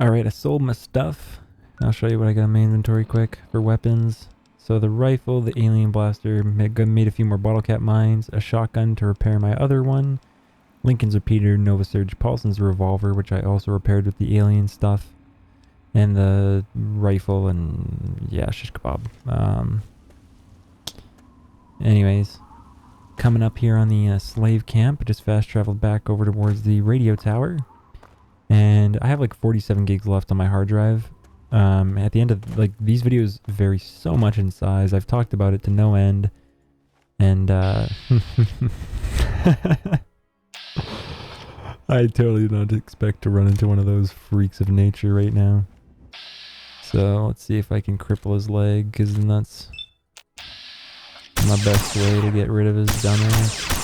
Alright, I sold my stuff. I'll show you what I got in my inventory quick for weapons. So the rifle, the alien blaster, made a few more bottle cap mines, a shotgun to repair my other one, Lincoln's repeater, Nova Surge, Paulson's revolver, which I also repaired with the alien stuff, and the rifle, and yeah, shish kebab. Anyways, coming up here on the slave camp, I just fast traveled back over towards the radio tower, and I have like 47 gigs left on my hard drive. At the end of, like, these videos vary so much in size. I've talked about it to no end, and I totally did not expect to run into one of those freaks of nature right now. So let's see if I can cripple his leg, because that's my best way to get rid of his dumbass.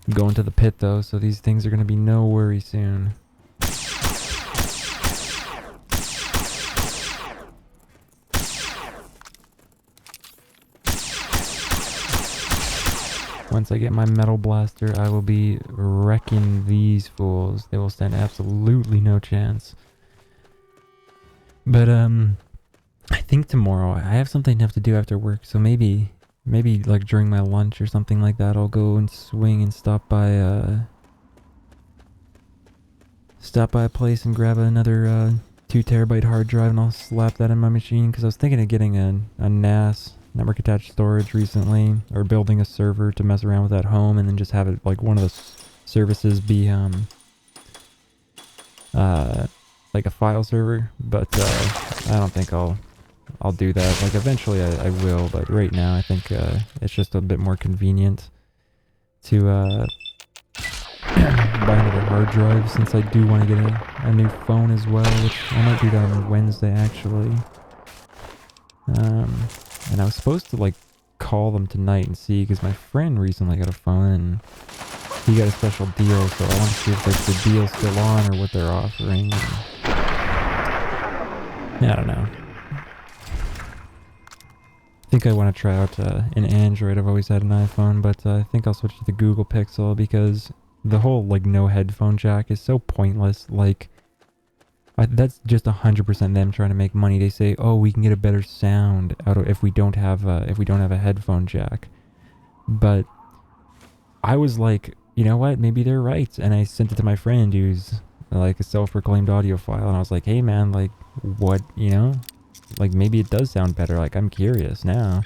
I'm going to the pit though, so these things are going to be no worry soon. Once I get my metal blaster, I will be wrecking these fools. They will stand absolutely no chance. But I think tomorrow I have something I have to do after work, so maybe like during my lunch or something like that, I'll go and swing and stop by a place and grab another 2 terabyte hard drive, and I'll slap that in my machine, because I was thinking of getting a NAS, network attached storage, recently, or building a server to mess around with at home, and then just have it like one of the services be like a file server. But I don't think I'll do that. Like, eventually I will, but right now I think it's just a bit more convenient to buy another hard drive, since I do want to get a new phone as well, which I might do that on Wednesday actually. And I was supposed to like call them tonight and see, because my friend recently got a phone and he got a special deal, so I want to see if like the deal's still on or what they're offering. I don't know. I think I want to try out an Android. I've always had an iPhone, but I think I'll switch to the Google Pixel, because the whole like no headphone jack is so pointless. Like, that's just 100% them trying to make money. They say, "Oh, we can get a better sound out of if we don't have a headphone jack." But I was like, you know what? Maybe they're right. And I sent it to my friend, who's like a self-proclaimed audiophile, and I was like, "Hey, man, like, what? You know, like maybe it does sound better. Like, I'm curious now."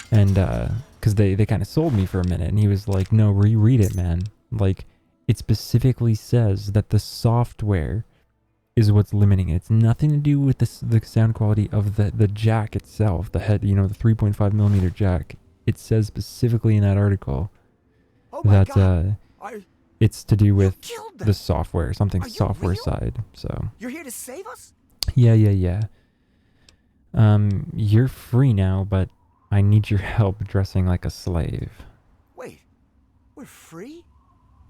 And because they kind of sold me for a minute, and he was like, "No, reread it, man. Like, it specifically says that the software is what's limiting it. It's nothing to do with the sound quality of the jack itself, the head, you know, the 3.5 millimeter jack. It says specifically in that article that it's to do with the software, something software side. So you're here to save us? Yeah. You're free now, but I need your help dressing like a slave. Wait, we're free?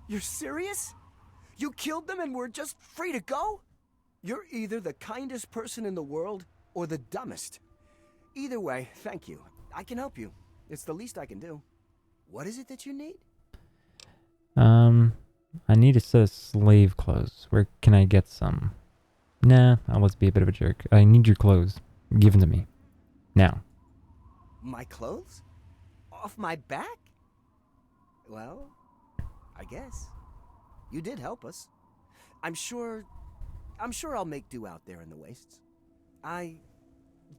You're serious? You killed them and we're just free to go? You're either the kindest person in the world or the dumbest. Either way, thank you. I can help you. It's the least I can do. What is it that you need? I need a set of slave clothes. Where can I get some? Nah, let's be a bit of a jerk. I need your clothes. Give them to me. Now. My clothes? Off my back? Well, I guess. You did help us. I'm sure I'll make do out there in the wastes.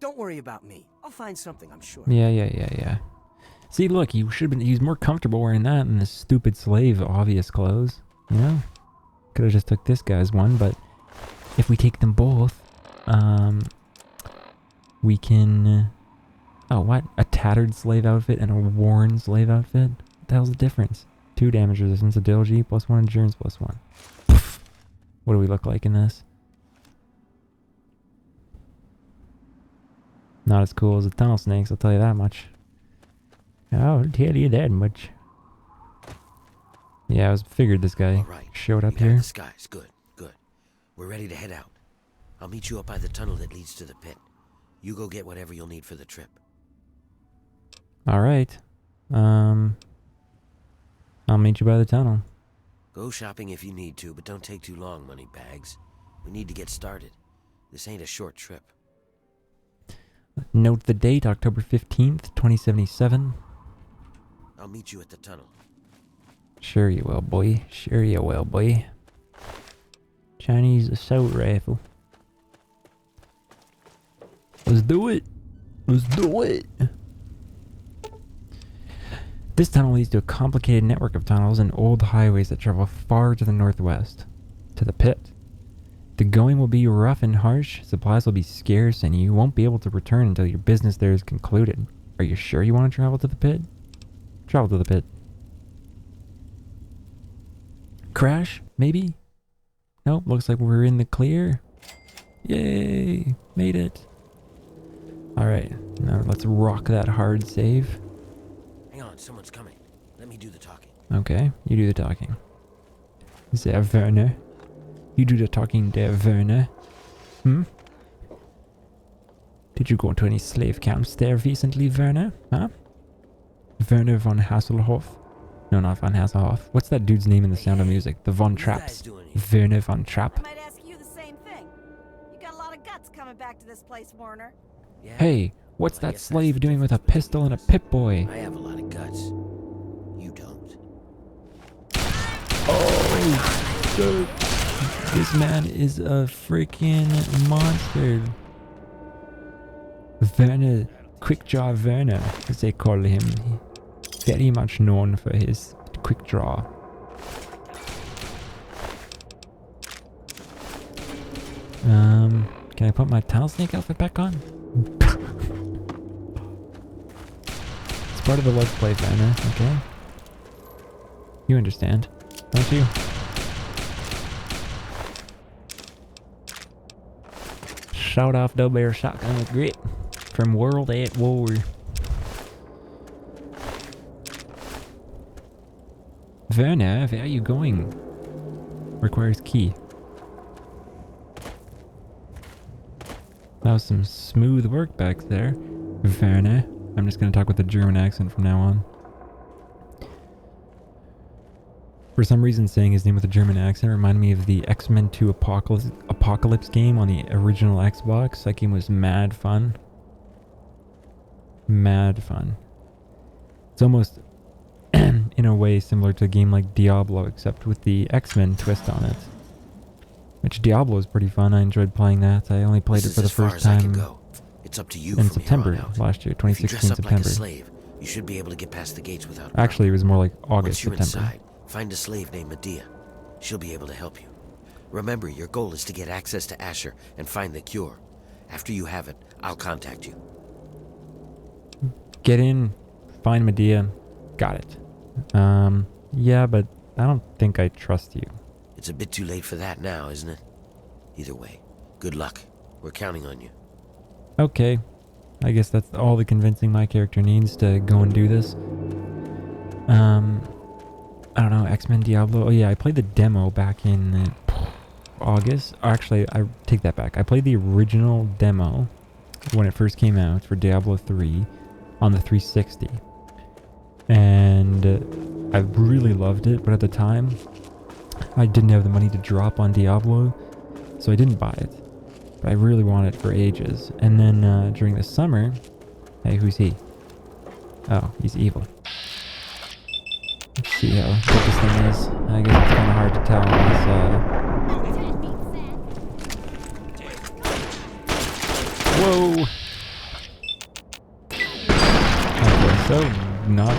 Don't worry about me. I'll find something, I'm sure. Yeah. See, look, he should have been. He's more comfortable wearing that than the stupid slave obvious clothes. You know? Could have just took this guy's one, but if we take them both, we can... Oh, what? A tattered slave outfit and a worn slave outfit? What the hell's the difference? 2 damage resistance, agility, +1 endurance, +1. What do we look like in this? Not as cool as the tunnel snakes, I'll tell you that much. I'll tell you that much. Yeah, I figured this guy showed up here. Disguise. Good. We're ready to head out. I'll meet you up by the tunnel that leads to the pit. You go get whatever you'll need for the trip. Alright. I'll meet you by the tunnel. Go shopping if you need to, but don't take too long, moneybags. We need to get started. This ain't a short trip. Note the date, October 15th, 2077. I'll meet you at the tunnel. Sure you will, boy. Sure you will, boy. Chinese assault rifle. Let's do it. Let's do it. This tunnel leads to a complicated network of tunnels and old highways that travel far to the northwest, to the pit. The going will be rough and harsh, supplies will be scarce, and you won't be able to return until your business there is concluded. Are you sure you want to travel to the pit? Travel to the pit. Crash? Maybe? Nope, looks like we're in the clear. Yay! Made it. Alright, now let's rock that hard save. Hang on, someone's coming. Let me do the talking. Okay, you do the talking. Der Werner. You do the talking, der Werner. Hmm? Did you go to any slave camps there recently, Werner? Huh? Werner von Hasselhoff? No, not von Hasselhoff. What's that dude's name in The Sound of Music? The Von What are you guys Trapps. doing here? Werner von Trapp. I might ask you the same thing. You got a lot of guts coming back to this place, Warner. Yeah? Hey, what's Well, I that guess that's slave the doing with a difference pistol and a between us. Pip-Boy? I have a lot of guts. You don't. Oh, dude. This man is a freaking monster. Werner, Quickjaw Werner, as they call him. Very much known for his quick draw. Can I put my Tile Snake outfit back on? It's part of the Let's Play, Werner, okay? You understand, don't you? Shout off double barrel shotgun with grit from World at War. Werner, where are you going? Requires key. That was some smooth work back there, Werner. I'm just gonna talk with a German accent from now on. For some reason, saying his name with a German accent reminded me of the X-Men 2 Apocalypse game on the original Xbox. That game was mad fun. Mad fun. It's almost, in a way, similar to a game like Diablo, except with the X-Men twist on it. Which Diablo is pretty fun. I enjoyed playing that. I only played it for the first time It's up to you in from September here on out. last year, If you 2016 dress up September. like a slave, you should be able to get past the gates without Actually, it was more like August, Once you're September. inside, find a slave named Medea. She'll be able to help you. Remember, your goal is to get access to Asher and find the cure. After you have it, I'll contact you. Get in, find Medea, got it. Yeah, but I don't think I trust you. It's a bit too late for that now, isn't it? Either way, good luck. We're counting on you. Okay, I guess that's all the convincing my character needs to go and do this. I don't know, X-Men Diablo. Oh yeah, I played the demo back in August. Actually, I take that back. I played the original demo when it first came out for Diablo 3 on the 360. And I really loved it, but at the time, I didn't have the money to drop on Diablo, so I didn't buy it. But I really wanted it for ages. And then during the summer... Hey, who's he? Oh, he's evil. Let's see how good this thing is. I guess it's kind of hard to tell unless, Whoa! Okay, so not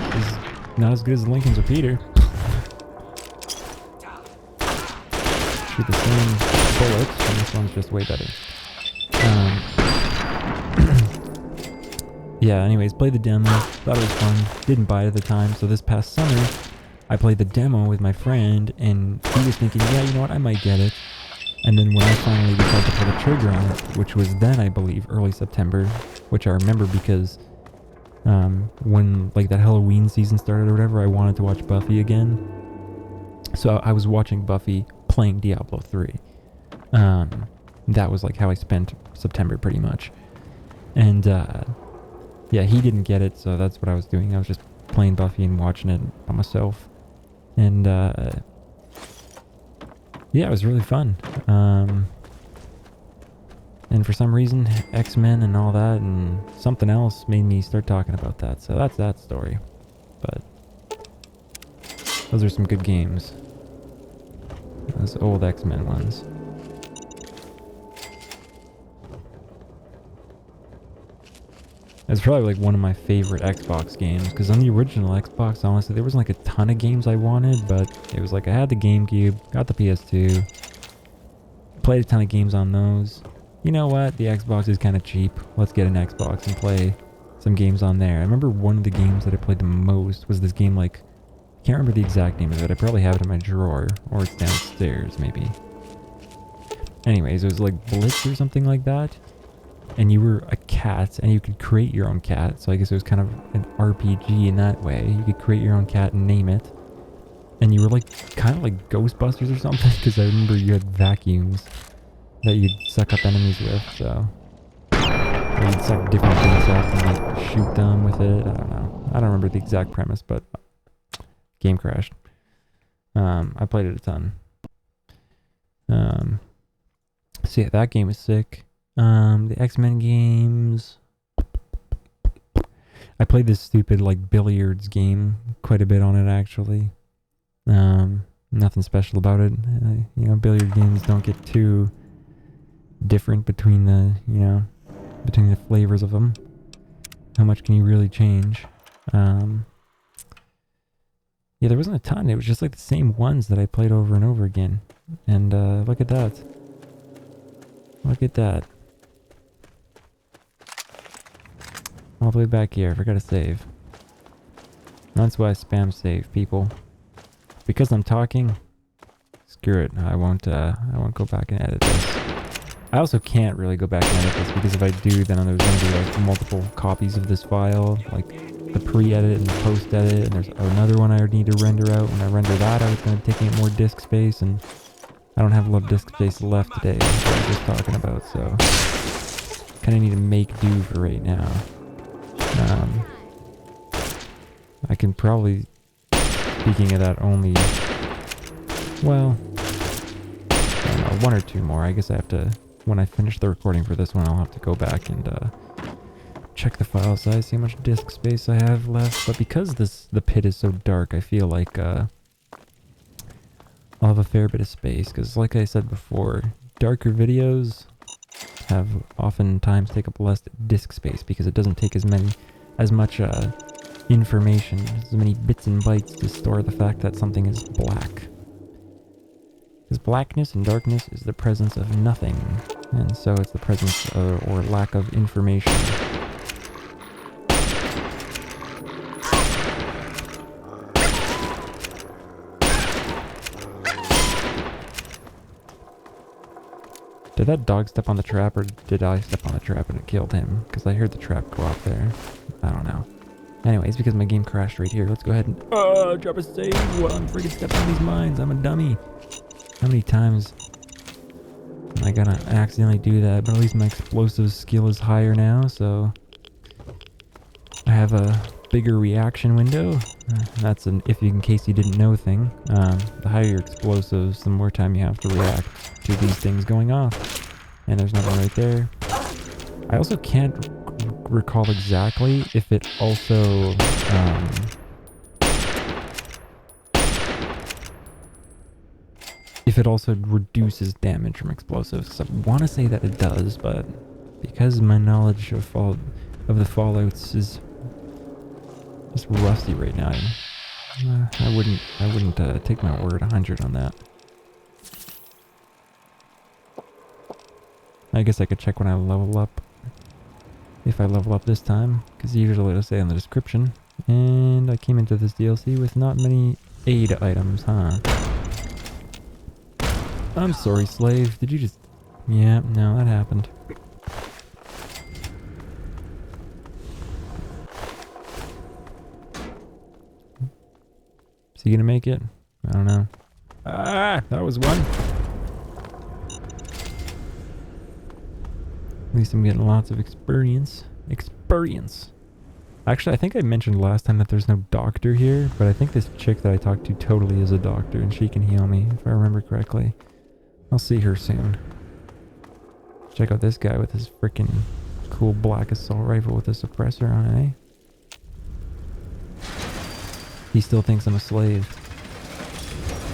as good as Lincoln's repeater. Shoot the same bullets, and this one's just way better. Yeah, anyways, played the demo, thought it was fun, didn't buy it at the time, so this past summer, I played the demo with my friend, and he was thinking, yeah, you know what, I might get it. And then when I finally decided to pull the trigger on it, which was then, I believe, early September, which I remember because when, like, that Halloween season started or whatever, I wanted to watch Buffy again. So I was watching Buffy playing Diablo 3. That was, like, how I spent September pretty much. And, yeah, he didn't get it, so that's what I was doing. I was just playing Buffy and watching it by myself. And yeah, it was really fun. And for some reason, X-Men and all that and something else made me start talking about that. So that's that story. But those are some good games. Those old X-Men ones. It's probably like one of my favorite Xbox games, because on the original Xbox, honestly, there wasn't like a ton of games I wanted, but it was like I had the GameCube, got the PS2, played a ton of games on those. You know what? The Xbox is kind of cheap. Let's get an Xbox and play some games on there. I remember one of the games that I played the most was this game, like, I can't remember the exact name of it. I probably have it in my drawer, or it's downstairs, maybe. Anyways, it was like Blitz or something like that. And you were a cat, and you could create your own cat. So I guess it was kind of an RPG in that way. You could create your own cat and name it. And you were like, kind of like Ghostbusters or something, because I remember you had vacuums that you'd suck up enemies with, so. Or you'd suck different things up and like shoot them with it. I don't know. I don't remember the exact premise, but game crashed. I played it a ton. So yeah, that game was sick. The X-Men games. I played this stupid like billiards game quite a bit on it actually. Nothing special about it. You know, billiard games don't get too different between the, you know, between the flavors of them. How much can you really change? Yeah, there wasn't a ton. It was just like the same ones that I played over and over again. And look at that. Look at that. All the way back here. I forgot to save. That's why I spam save, people. Because I'm talking, screw it. I won't go back and edit this. I also can't really go back and edit this because if I do, then there's going to be like multiple copies of this file, like the pre-edit and the post-edit, and there's another one I need to render out. When I render that out, it's going to take up more disk space, and I don't have a lot of disk space left today, that's what I was just talking about, so kind of need to make do for right now. I can probably, speaking of that, only, well, I don't know, one or two more. I guess I have to, when I finish the recording for this one, I'll have to go back and check the file size, see how much disk space I have left. But because the pit is so dark, I feel like I'll have a fair bit of space, because like I said before, darker videos have oftentimes take up less disk space because it doesn't take as much information, as many bits and bytes to store the fact that something is black. Because blackness and darkness is the presence of nothing, and so it's the presence of, or lack of information. Did that dog step on the trap, or did I step on the trap and it killed him? Because I heard the trap go off there. I don't know. Anyways, because my game crashed right here, let's go ahead and drop a save while I'm freaking stepping on these mines. I'm a dummy. How many times am I gonna accidentally do that? But at least my explosive skill is higher now, so I have a bigger reaction window. That's an if you, in case you didn't know thing. The higher your explosives, the more time you have to react to these things going off. And there's nothing right there. I also can't recall exactly if it also reduces damage from explosives. I want to say that it does, but because my knowledge of the Fallouts is just rusty right now, I wouldn't take my word 100 on that. I guess I could check when I level up. If I level up this time, because usually it'll say in the description. And I came into this DLC with not many aid items, huh? I'm sorry, slave. Did you just... Yeah, no, that happened. Is he gonna make it? I don't know. Ah, that was one. At least I'm getting lots of experience. Experience. Actually, I think I mentioned last time that there's no doctor here, but I think this chick that I talked to totally is a doctor, and she can heal me, if I remember correctly. I'll see her soon. Check out this guy with his freaking cool black assault rifle with a suppressor on it, eh? He still thinks I'm a slave.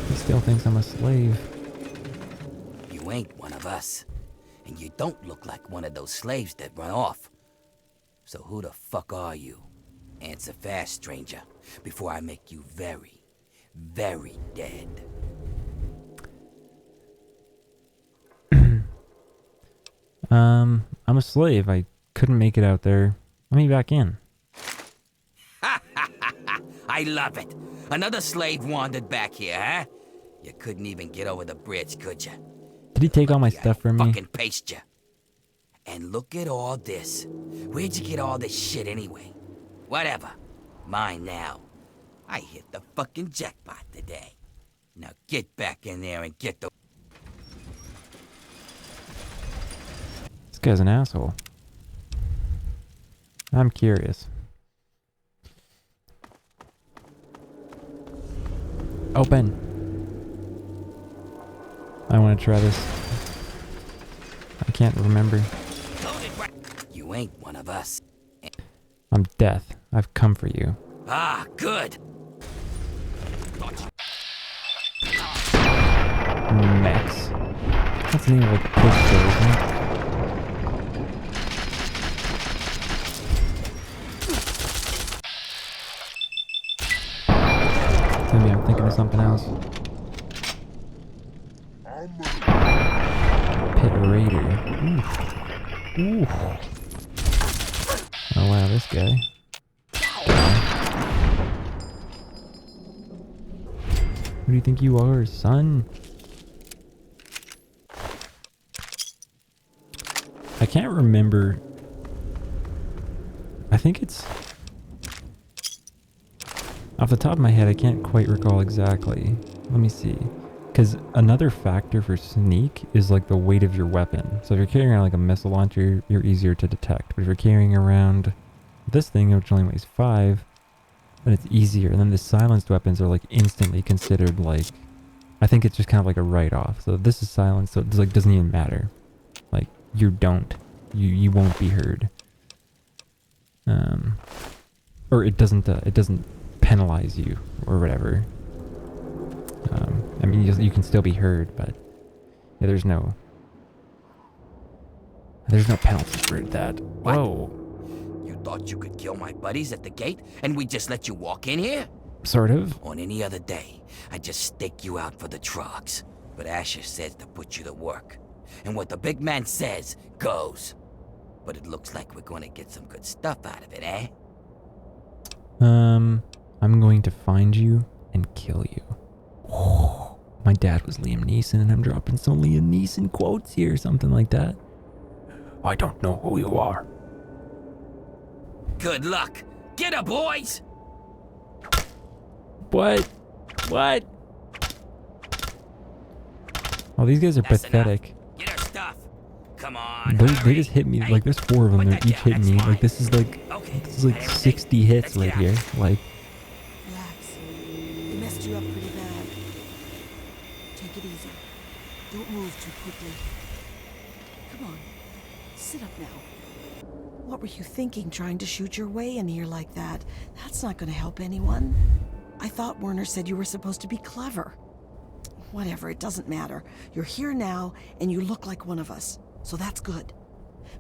He still thinks I'm a slave. You ain't one of us. And you don't look like one of those slaves that run off. So who the fuck are you? Answer fast, stranger, before I make you very, very dead. I'm a slave. I couldn't make it out there. Let me back in. I love it. Another slave wandered back here, huh? You couldn't even get over the bridge, could you? Did he take all my Lucky I stuff from me? fucking paced you. And look at all this. Where'd you get all this shit anyway? Whatever. Mine now. I hit the fucking jackpot today. Now get back in there and get the... This guy's an asshole. I'm curious. Open. I want to try this. I can't remember. You ain't one of us. I'm death. I've come for you. Ah, good. Mex. That's the name of a pistol, isn't it? Maybe I'm thinking of something else. Pitt Raider. Ooh. Ooh. Oh wow, this guy. Who do you think you are, son? I can't remember. I think it's... Off the top of my head, I can't quite recall exactly. Let me see. Because another factor for sneak is like the weight of your weapon. So if you're carrying around like a missile launcher, you're easier to detect. But if you're carrying around this thing, which only weighs 5, then it's easier. And then the silenced weapons are like instantly considered like... I think it's just kind of like a write-off. So this is silenced, so it like doesn't even matter. Like, you you won't be heard. Or it doesn't penalize you or whatever. I mean, you can still be heard, but yeah, there's no penalty for that. What? Whoa. You thought you could kill my buddies at the gate and we just let you walk in here? Sort of. On any other day, I'd just stake you out for the trucks. But Asher says to put you to work. And what the big man says goes. But it looks like we're gonna get some good stuff out of it, eh? I'm going to find you and kill you. Oh, my dad was Liam Neeson and I'm dropping some Liam Neeson quotes here, something like that. I don't know who you are. Good luck. Get her, boys! What? What? Oh, these guys are That's pathetic. enough. Get her stuff. Come on. They just hit me. Hey, like, there's 4 of them. put They're that each down, hitting me. that's Like, this is fine. like 60 hits Let's right get here. out. Like, Relax. They messed you up pretty bad. Take it easy. Don't move too quickly. Come on. Sit up now. What were you thinking, trying to shoot your way in here like that? That's not going to help anyone. I thought Werner said you were supposed to be clever. Whatever, it doesn't matter. You're here now, and you look like one of us. So that's good.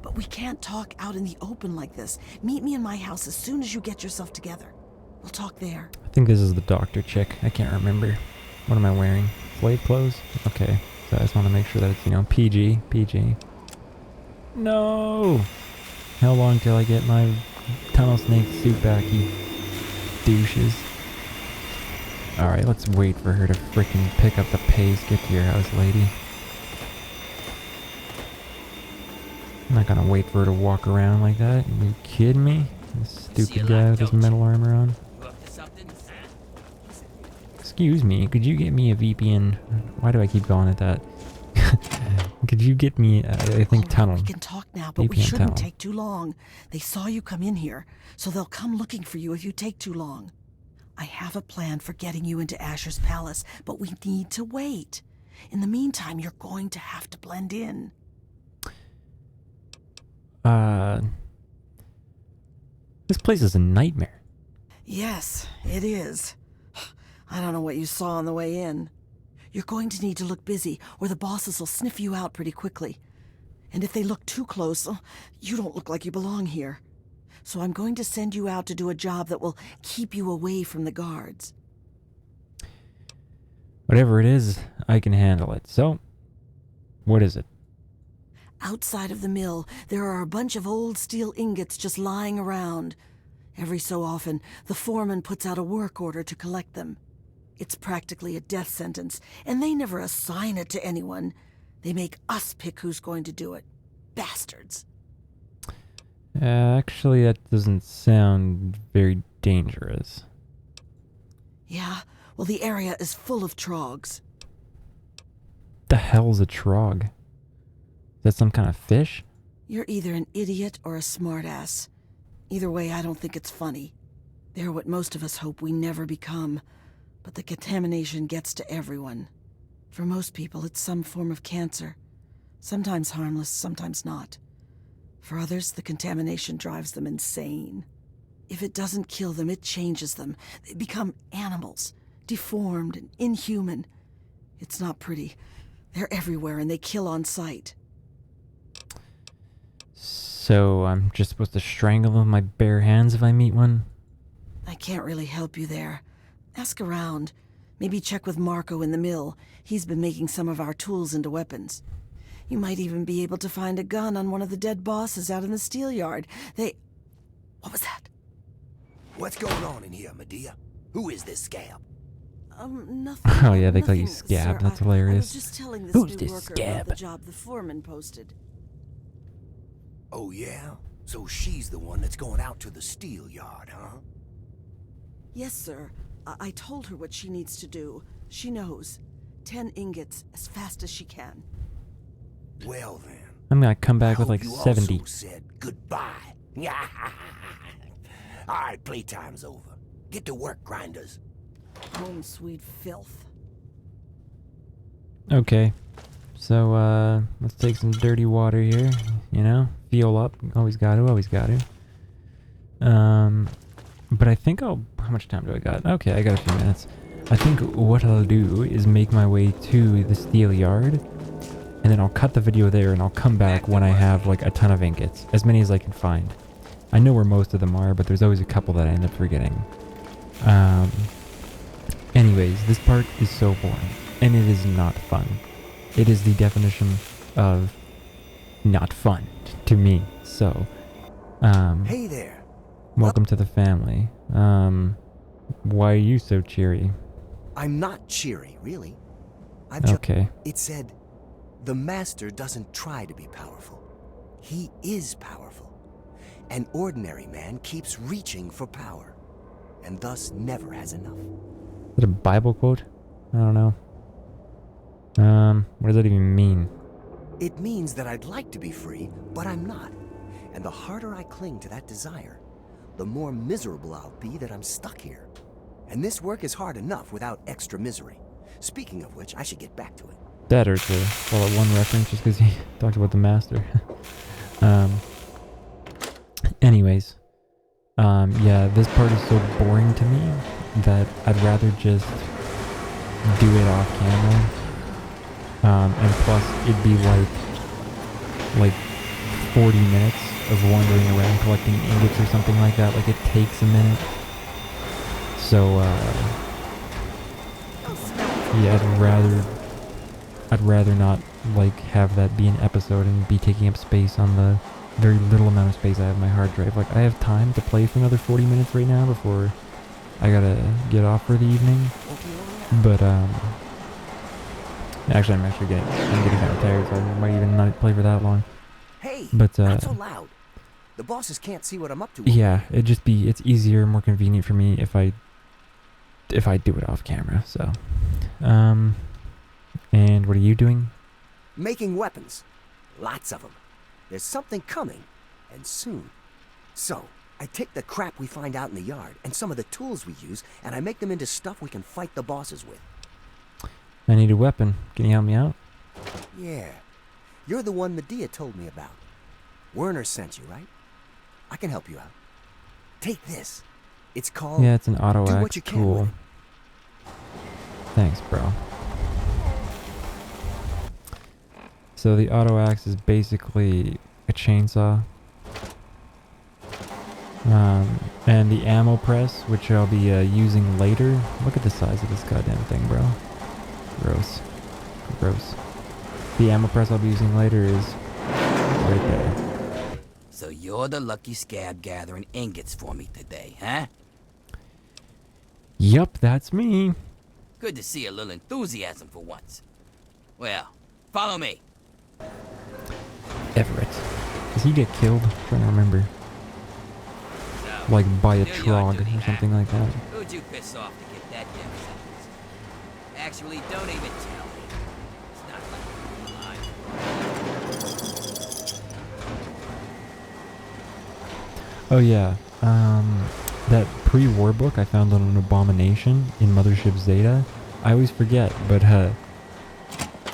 But we can't talk out in the open like this. Meet me in my house as soon as you get yourself together. We'll talk there. I think this is the doctor chick. I can't remember. What am I wearing? Slave clothes? Okay. So I just want to make sure that it's, you know, PG. PG. No! How long till I get my tunnel snake suit back, you douches? Alright, let's wait for her to freaking pick up the pace. Get to your house, lady. I'm not gonna wait for her to walk around like that. Are you kidding me? This stupid guy with his metal armor on. You up to something? Excuse me, could you get me a VPN? Why do I keep calling it that? Could you get me, I think, All right, tunnel? we can talk now, but we VPN shouldn't tunnel. take too long. They saw you come in here, so they'll come looking for you if you take too long. I have a plan for getting you into Asher's palace, but we need to wait. In the meantime, you're going to have to blend in. This place is a nightmare. Yes, it is. I don't know what you saw on the way in. You're going to need to look busy, or the bosses will sniff you out pretty quickly. And if they look too close, you don't look like you belong here. So I'm going to send you out to do a job that will keep you away from the guards. Whatever it is, I can handle it. So, what is it? Outside of the mill, there are a bunch of old steel ingots just lying around. Every so often, the foreman puts out a work order to collect them. It's practically a death sentence, and they never assign it to anyone. They make us pick who's going to do it. Bastards. Actually, that doesn't sound very dangerous. Yeah, well, the area is full of trogs. The hell's a trog? Is that some kind of fish? You're either an idiot or a smartass. Either way, I don't think it's funny. They're what most of us hope we never become. But the contamination gets to everyone. For most people, it's some form of cancer. Sometimes harmless, sometimes not. For others, the contamination drives them insane. If it doesn't kill them, it changes them. They become animals, deformed and inhuman. It's not pretty. They're everywhere and they kill on sight. So, I'm just supposed to strangle them with my bare hands if I meet one? I can't really help you there. Ask around. Maybe check with Marco in the mill. He's been making some of our tools into weapons. You might even be able to find a gun on one of the dead bosses out in the steel yard. What was that? What's going on in here, Medea? Who is this scab? Nothing. Oh yeah, they call you nothing, Scab. sir. That's I hilarious. was just telling this Who's new this worker Scab? about the job the foreman posted. Oh, yeah? So she's the one that's going out to the steel yard, huh? Yes, sir. I told her what she needs to do. She knows. 10 ingots as fast as she can. Well, then. I'm gonna come back I with hope like you 70. also said goodbye. All right, playtime's over. Get to work, grinders. Home sweet filth. Okay. So, let's take some dirty water here, you know? Fuel up. Always got to. But I think how much time do I got? Okay, I got a few minutes. I think what I'll do is make my way to the steel yard, and then I'll cut the video there, and I'll come back when I have, like, a ton of ingots. As many as I can find. I know where most of them are, but there's always a couple that I end up forgetting. Anyways, this part is so boring, and it is not fun. It is the definition of not fun to me, so, Hey there. welcome to the family. Why are you so cheery? I'm not cheery, really. Okay. It said, the master doesn't try to be powerful. He is powerful. An ordinary man keeps reaching for power, and thus never has enough. Is that a Bible quote? I don't know. What does that even mean? It means that I'd like to be free, but I'm not. And the harder I cling to that desire, the more miserable I'll be that I'm stuck here. And this work is hard enough without extra misery. Speaking of which, I should get back to it. That or to call it one reference just because he talked about the master. Anyways. Yeah, this part is so boring to me that I'd rather just do it off camera. And plus, it'd be like 40 minutes of wandering around collecting ingots or something like that. Like, it takes a minute. So, yeah, I'd rather not, like, have that be an episode and be taking up space on the very little amount of space I have on my hard drive. Like, I have time to play for another 40 minutes right now before I gotta get off for the evening. But, actually, I'm getting kind of tired, so I might even not play for that long. Hey, But, not so loud. The bosses can't see what I'm up to. yeah, it's easier, more convenient for me if I do it off camera, so. And what are you doing? Making weapons. Lots of them. There's something coming, and soon. So, I take the crap we find out in the yard, and some of the tools we use, and I make them into stuff we can fight the bosses with. I need a weapon. Can you help me out? Yeah. You're the one Medea told me about. Werner sent you, right? I can help you out. Take this. It's called... Yeah, it's an auto Do axe. what you can Cool. with it. Thanks, bro. So the auto axe is basically a chainsaw. And the ammo press, which I'll be using later. Look at the size of this goddamn thing, bro. Gross. Gross. The ammo press I'll be using later is right there. So you're the lucky scab gathering ingots for me today, huh? Yup, that's me. Good to see a little enthusiasm for once. Well, follow me. Everett. Does he get killed? I'm trying to remember. So, Like by a do your trog duty, or huh? something like that. Who'd you piss off to get that death sentence? Actually, don't even tell me. It's not like Oh yeah. That pre-war book I found on an abomination in Mothership Zeta. I always forget, but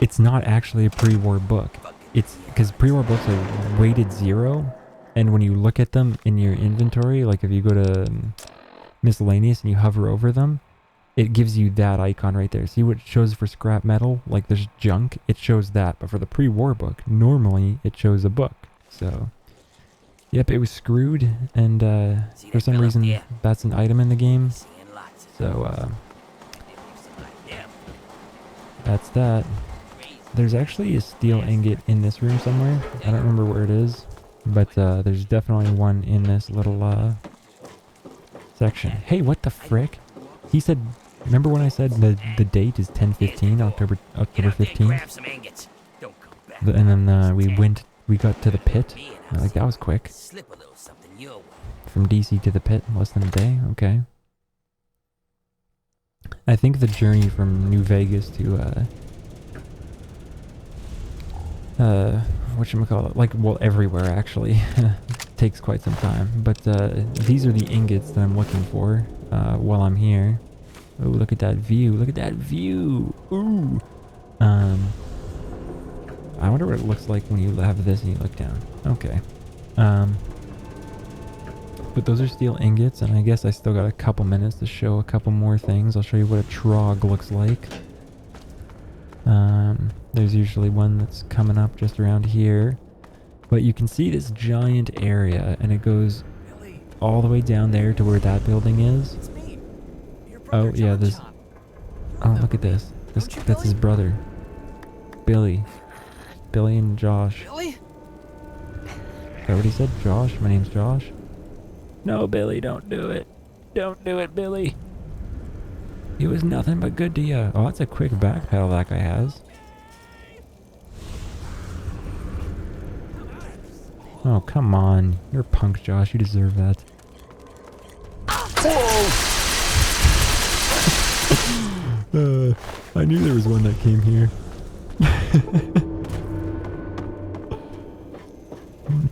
it's not actually a pre-war book. It's because pre-war books are weighted 0, and when you look at them in your inventory, like if you go to miscellaneous and you hover over them, it gives you that icon right there. See what it shows for scrap metal? Like there's junk, it shows that. But for the pre-war book, normally it shows a book. So, yep, it was screwed, and for some reason that's an item in the game. So, that's that. There's actually a steel ingot in this room somewhere. I don't remember where it is, but there's definitely one in this little section. Hey, what the frick? He said, remember when I said the date is 10/15, October 15th? And then we got to the pit. Like, that was quick. From DC to the pit in less than a day. Okay. I think the journey from New Vegas to whatchamacallit, like, well, everywhere actually takes quite some time, but these are the ingots that I'm looking for while I'm here. Oh, look at that view, ooh. I wonder what it looks like when you have this and you look down. Okay. But those are steel ingots, and I guess I still got a couple minutes to show a couple more things. I'll show you what a trog looks like. There's usually one that's coming up just around here. But you can see this giant area, and it goes all the way down there to where that building is. It's me. Your Oh, brother, yeah, John this... John. Oh, look at this. That's his brother. Billy. Billy and Josh. Billy? Is that what he said? Josh? My name's Josh? No, Billy, don't do it. Don't do it, Billy. He was nothing but good to you. Oh, that's a quick backpedal that guy has. Oh, come on. You're a punk, Josh. You deserve that. Whoa! I knew there was one that came here.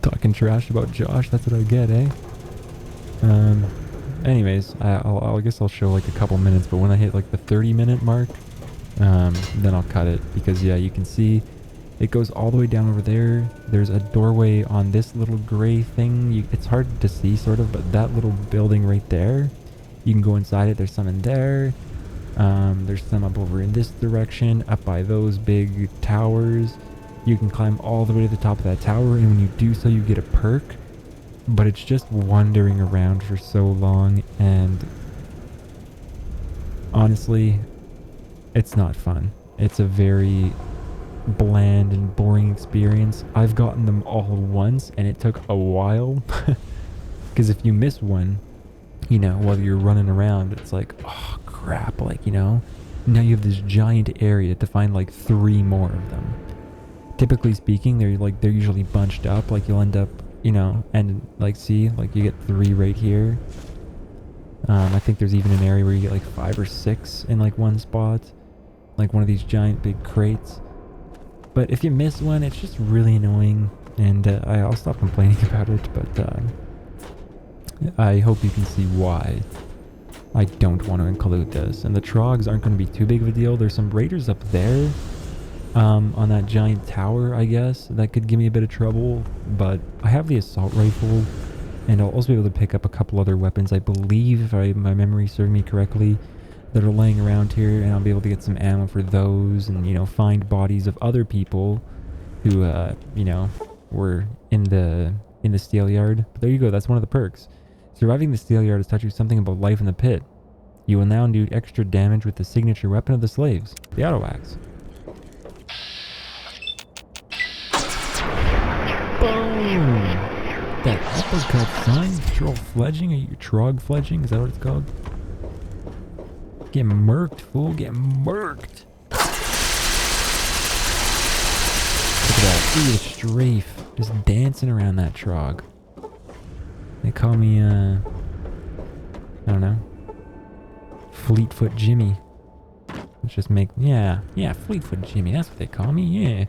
Talking trash about Josh. That's what I get, eh? Anyways, I guess I'll show like a couple minutes, but when I hit like the 30-minute mark, then I'll cut it, because yeah, you can see it goes all the way down over there. There's a doorway on this little gray thing. It's hard to see sort of, but that little building right there, you can go inside it. There's some in there. There's some up over in this direction, up by those big towers. You can climb all the way to the top of that tower, and when you do so, you get a perk. But it's just wandering around for so long, and honestly, it's not fun. It's a very bland and boring experience. I've gotten them all once, and it took a while. Because if you miss one, you know, while you're running around, it's like, oh crap, like, you know, now you have this giant area to find like 3 more of them. Typically speaking, they're usually bunched up, like you'll end up, you know, and like, see, like you get 3 right here. I think there's even an area where you get like 5 or 6 in like one spot, like one of these giant big crates. But if you miss one, it's just really annoying, and I'll stop complaining about it, but I hope you can see why I don't want to include this. And the trogs aren't going to be too big of a deal. There's some raiders up there on that giant tower, I guess, that could give me a bit of trouble, but I have the assault rifle, and I'll also be able to pick up a couple other weapons, I believe, if my memory serves me correctly, that are laying around here, and I'll be able to get some ammo for those, and, you know, find bodies of other people who, you know, were in the steel yard. But there you go, that's one of the perks. Surviving the steel yard has taught you something about life in the pit. You will now do extra damage with the signature weapon of the slaves, the auto axe. Boom! That uppercut, son. Troll fledging? Are you trog fledging? Is that what it's called? Get murked, fool. Get murked. Look at that. Ooh, the strafe. Just dancing around that trog. They call me, I don't know. Fleetfoot Jimmy. Let's just make, yeah, Fleetfoot Jimmy. That's what they call me, yeah.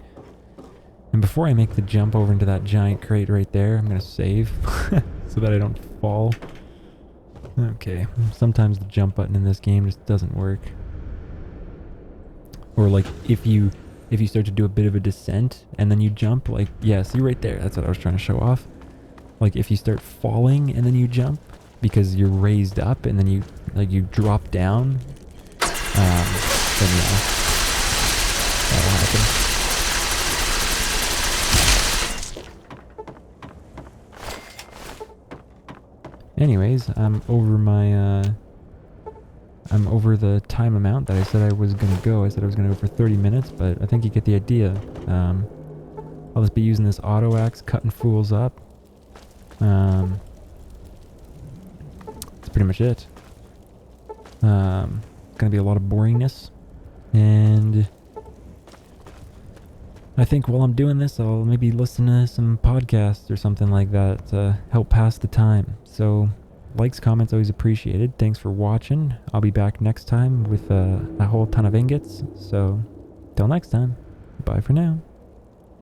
And before I make the jump over into that giant crate right there, I'm going to save so that I don't fall. Okay, sometimes the jump button in this game just doesn't work. Or like if you start to do a bit of a descent and then you jump, like, yeah, see right there, that's what I was trying to show off. Like if you start falling and then you jump because you're raised up and then you drop down, then yeah, that'll happen. Anyways, I'm over the time amount that I said I was gonna go. I said I was gonna go for 30 minutes, but I think you get the idea. I'll just be using this auto axe, cutting fools up. That's pretty much it. Gonna be a lot of boringness, and I think while I'm doing this, I'll maybe listen to some podcasts or something like that to help pass the time. So, likes, comments, always appreciated. Thanks for watching. I'll be back next time with a whole ton of ingots. So, till next time, bye for now.